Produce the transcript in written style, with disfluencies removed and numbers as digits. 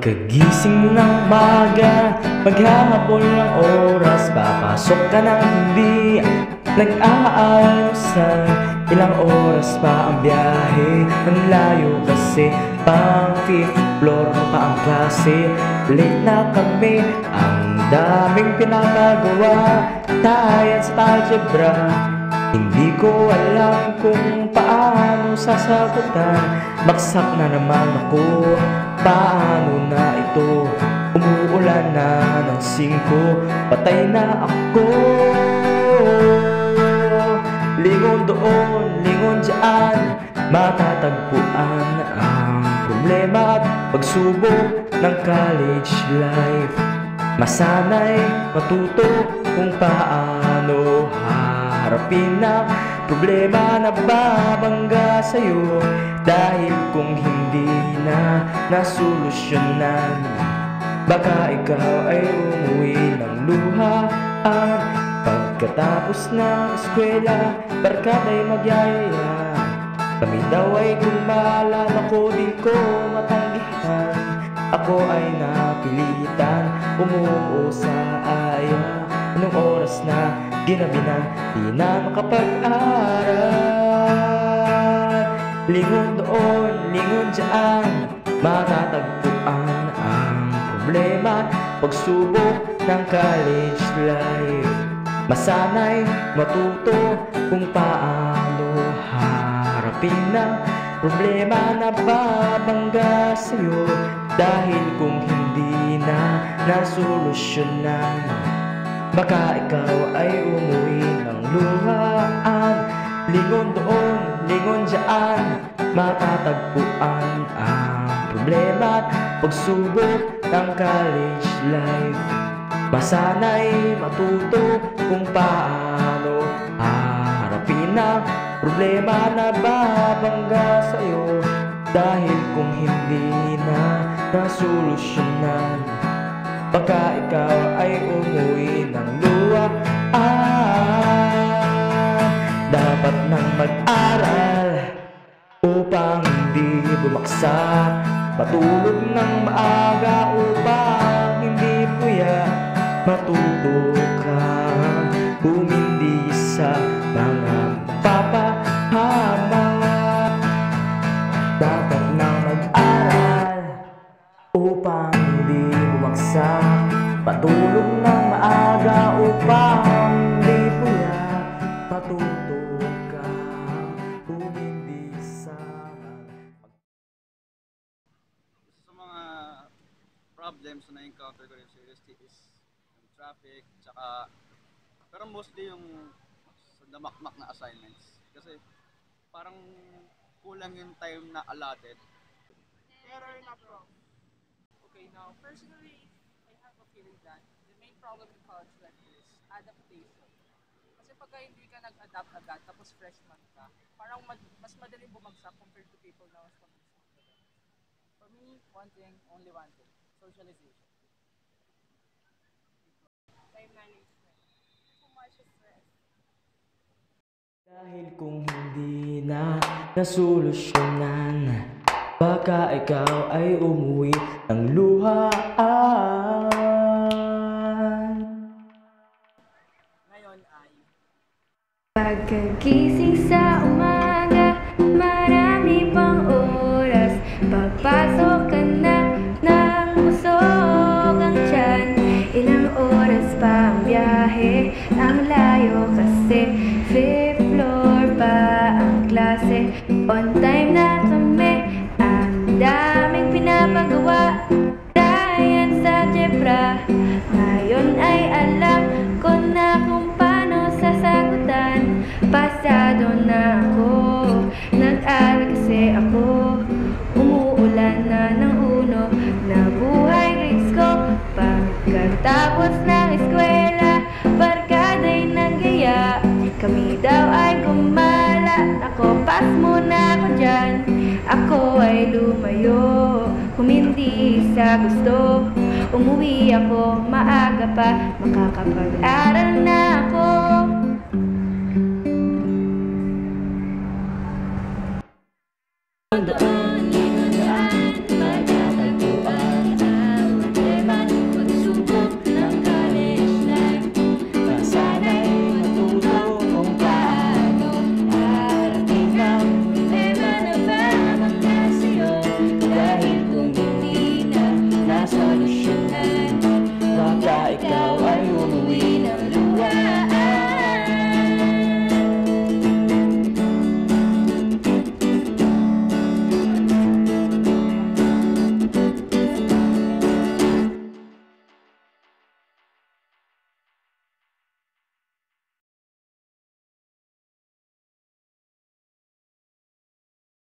Pagkagising mo ng umaga, maghahabol ng oras, papasok ka ng hindi nag-aalmusal. Ilang oras pa ang biyahe, ang layo kasi pang 5th floor pa ang klase. Late na kami, ang daming pinapagawa, tayan sa algebra. Hindi ko alam kung paano sasagutan, baksak na naman ako, paano na ito? Umuulan na ng 5, patay na ako. Lingon doon, lingon dyan, matatagpuan ang problema at pagsubok ng college life. Masanay matuto kung paano harapin ang problema na babangga sa'yo. Dahil kung hindi na nasolusyonan, baka ikaw ay umuwi ng luhaan. Pagkatapos ng eskwela, barkada'y magyayaya, kami daw ay gumalang, ako di ko matanggihan. Ako ay napilitan, umuo sa aya. Anong oras na, ginabi na, di na makapag-aral. Lingon doon, lingon dyan, matatagpuan ang problema, pagsubok ng college life. Masanay matuto kung paano harapin ang problema na babangga sa'yo. Dahil kung hindi na nasolusyonan, baka ikaw ay umuwi ng luhaan. Lingon doon, lingon dyan, matatagpuan ang problema at pagsubok ng college life. Masanay matuto kung paano harapin ang problema na babangga sa'yo. Dahil kung hindi na nasolusyonan, baka ikaw ay umuwi ng luhaan. Dapat nang mag-aral upang hindi bumaksak, matulog ng maaga upang hindi puyat, matuto kang humindi sa mga papahamak. Dapat nang mag-aral upang hindi bumagsak, matulog ng maaga upang hindi puyat, matuto kang humindi sa mga problems na na-encounter ko rin sa university is yung traffic, tsaka pero mostly yung sa damakmak na assignments kasi parang kulang yung time na allotted. Error na prof. Okay, now personally, I have a feeling that the main problem in college life is adaptation. Kasi pagka hindi ka nag-adapt agad tapos freshman ka, parang mas madaling bumagsak compared to people na mas mabilis mag-adapt. For me, only one thing, socialization. Time management. Too much stress. Dahil kung hindi na nasolusyonan, baka ikaw ay umuwi ng luhaan. Ngayon ay pagkagising sa umaga, marami pang oras, papasok ka na ng busog ang tiyan. Ilang oras pa ang biyahe, ang layo kasi 5th floor pa ang klase. On time na kami, ang daming pinapagawa, tayan sa algebra. Ngayon ay alam ko na kung paano sasagutan. Pasado na ako, nag-aral kasi ako, umuulan na ng 1, nabuhay grades ko. Pagkatapos ng eskwela, barkada'y nagyaya, kami daw ay gumala. Ako, pass muna ako dyan, ako ay lumayo, humindi sa gusto. Umuwi ako maaga pa, makakapag-aral na ako. Doon